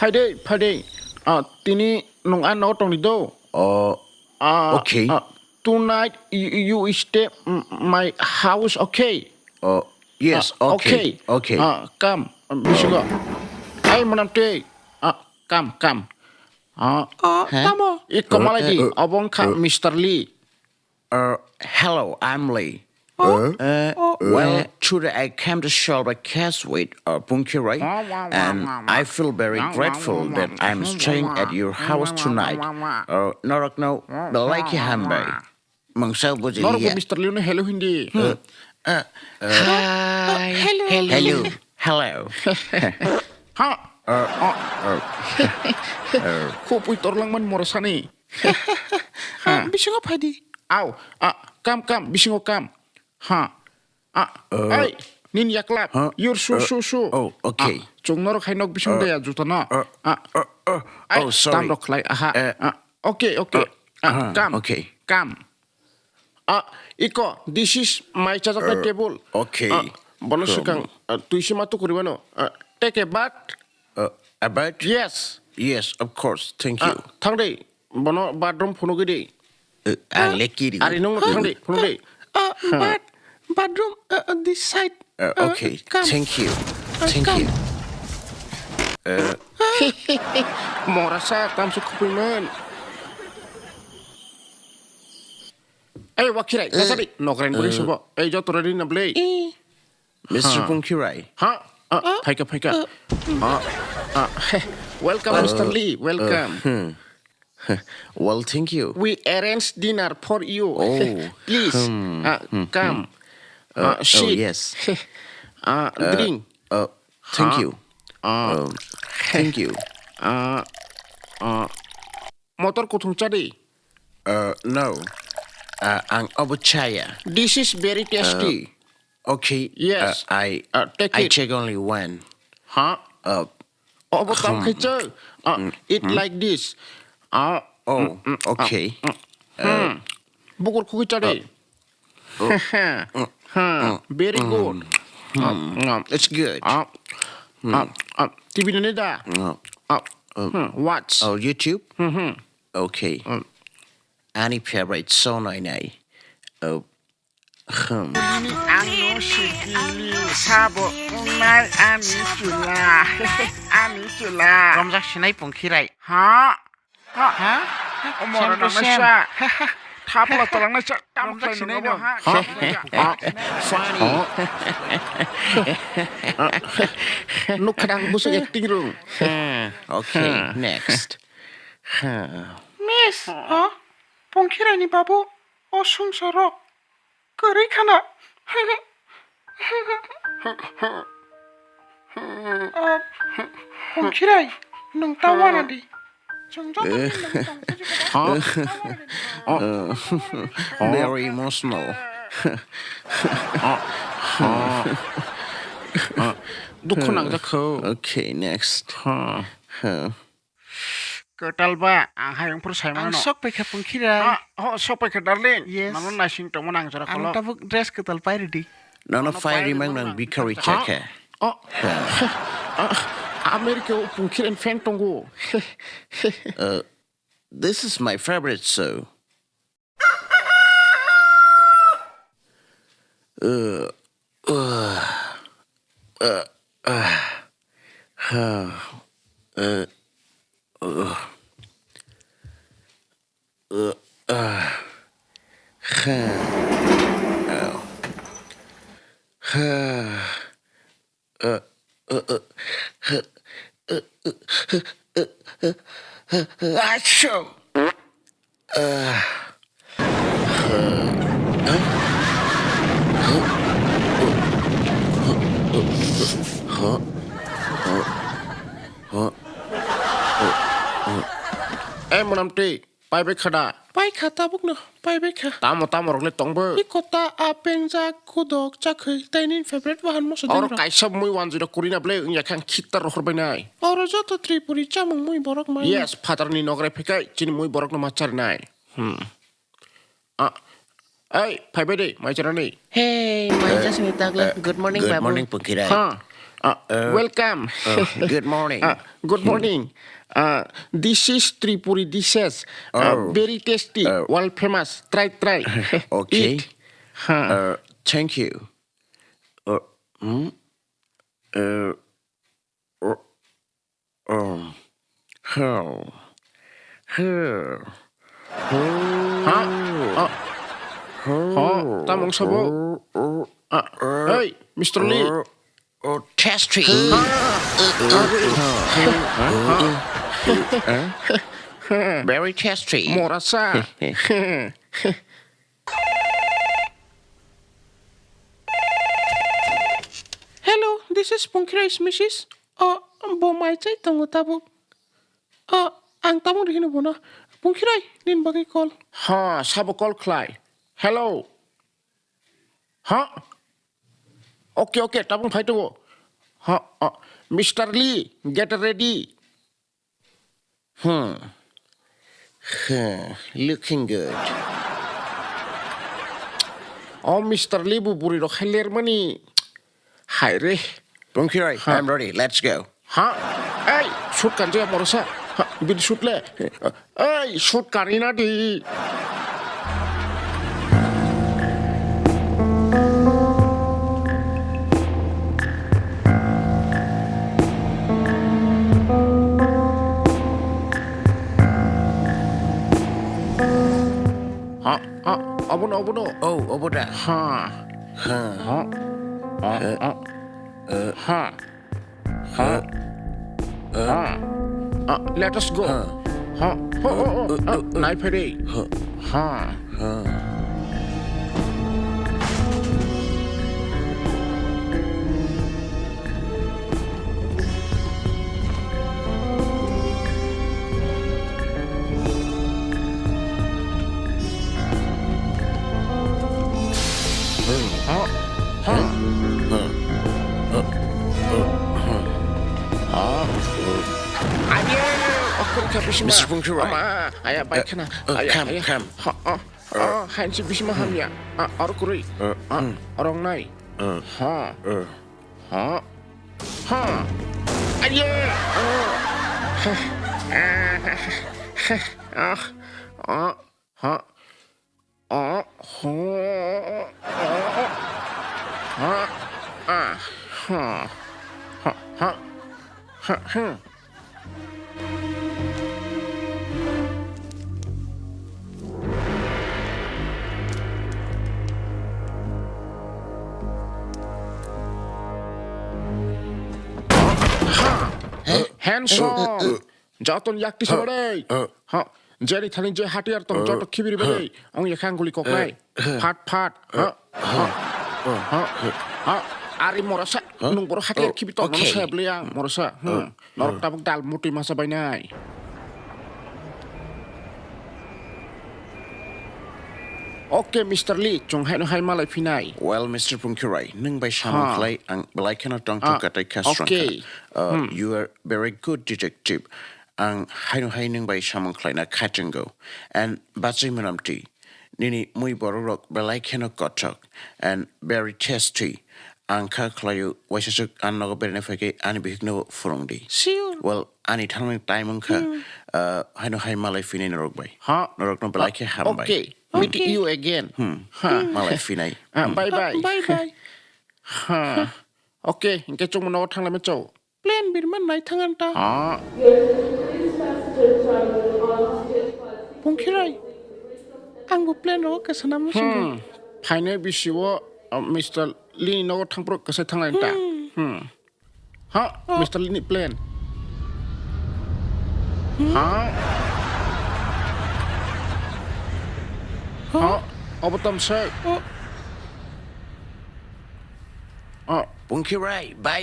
Payday. Tini nong ano tong dito. Okay. Tonight you stay my house, okay? Yes, okay. Okay. Come, bisigo. Ay manamte. Come. Tamo. Ikaw malagi. Abong ka, Mr. Lee. Hello, I'm Lee. Well, today I came to solve a case with Pungkhiraini, and I feel very grateful that I'm staying at your house tonight. Norok no, belaki hambai. Mangsau Norok bujili ya. Mr. Lee na hello hindi. Hi. Hello. Ha? Kupuy torlang man morasani. Bisingo pwede. Aw, come, bisingo come. Ay, nin yaklap. You're so. Oh, okay. Chung norok hay nog bising daya juta na. Oh, sorry. Tam rok lai, Okay. Come. Okay. Come. Iko, this is my chachaka table. Okay. Bono sukang, tuisi matu kuribano. Take a bath. A bed? Yes. Yes, of course. Thank you. Thang day, bono bathroom puno gede. Lekiri. Ari nong thang day, puno day. Bathroom this side. Okay. Come. Thank you. Morasa tam sukupiman. Ay, wakirai, kasari. Nograi beri sobo. Ay, jo torari na blay. Mr. Pungkhiraini. Paika. Welcome, Mr. Lee. Welcome. Well, thank you. We arranged dinner for you. Oh. Please, come. Sit. Yes. Drink. Thank you. Thank you. Motor kutung cari. No. Ang obuchaya. This is very tasty. Okay. Yes. I Take I it. check only one. Tam kecil. Eat like this. Okay. Bukur kuku cari. Very good. It's good. TV ni dah. Watch. Oh, YouTube? Okay. Any favorite song I know? Ano sikili sabo nai ani chula. Romjak sinai Pungkhiraini. Ha? Omor na masya. Tapla tolang na siya. Tamplay na mo ha. Funny. Nukadang busog acting room. Okay, next. Miss. Pungkhiraini babu. Sungsaro. Kari khana. Pungkhiraini. Nung tawana di. Very emotional. Dukho nang jakho. Okay, next. Ketal ba ang hayang persay Ang mana no. sok peka Pungkhiraini. Sopai ke darling. Yes. Namun nasing to menang jara Ang kalau. tabuk dress ketal pairi di. None of fire mang bikari cheke. Amerika Pungkhiraini fan tunggu. This is my favorite show. Achoo! Menamti, pai bekada. Pai khata buk no. Pai beka. Tamo rok le tongbo. Ikota apeng jak kudok jakhe tainin favorite bahan mo Orang sedang. kaisa mui wan jura kurina ble nya kan kitar horbenai. Oro joto Tripuri chamung mui borok mai. Yes, father ni Nograi pekai cini mui borok no macar nai. Ay, pai bede, mai cara ni. Hey, mai jas ni tagle. Good morning Good babu. morning, Pungkhiraini. Welcome. Good morning. Good morning. This is Tripuri dishes. Very tasty. World famous. Try. Okay. Eat. Huh. Thank you. Tamong sabo. Hey, Mr. Lee. Tasty. Very tasty. Morasa. Hello, this is Pungkhiraini Mrs. Bomai cai tango tabuk. Ang tamong dihino bona. Pungkhiraini nin bagai call. Sabo call Clay. Hello. Okay. Tabung phai to. Mr. Lee, get ready. Looking good. Mr. Lee bu buri ro khaler mani. Hai re. Pungkhiraini, I'm ready. Let's go. Hey, shoot kan je morasa. Bin shoot le. Hey, shoot karina di. Obono. Oh, over there. Let us go. Knife ready. Mr. Pungkhiraini. Ayah baik kena. Come. Hansi bisa maham ya. Orang kuri. Orang nai. Hands up. Jatuh yak di sana. Jadi thalin je hatiar tong jatuh kibir beri. Ong yakang guli kok nai. Pat. Ari morasa nung boro hatiar kibir tong nong saya beliang morasa. Norok tabuk dal muti masa bainai. Okay, Mr. Lee, chung hai malai finai. Well, Mr. Pungkhiraini, nung by Shaman Clay ang balai kena tong katai kastrang. Okay. You are very good detective. Ang hai nung by Shaman Clay na kajengo. And batsay manamti. Nini muy borok balai kena kotok. And very tasty. Ang kaklayo waisasuk an nago bernefake ani bihigno furongdi. Sure. Well, ani thalming time ang ka hai malai finai narok bay. Narok no balai ke ham bay. Okay. Meet you again. Malai finai. Bye. Bye. Okay, ingke chung menawat thang lamen chow. Plan birman nai tangan ta. Pungkhiraini. Anggo plan ro kesana musim. Phaine bisiwo Mr. Lee nawat thang pro kesai thang lain ta. Mr. Lee ni plan. Apa tam sir? Pungkhiraini, bye.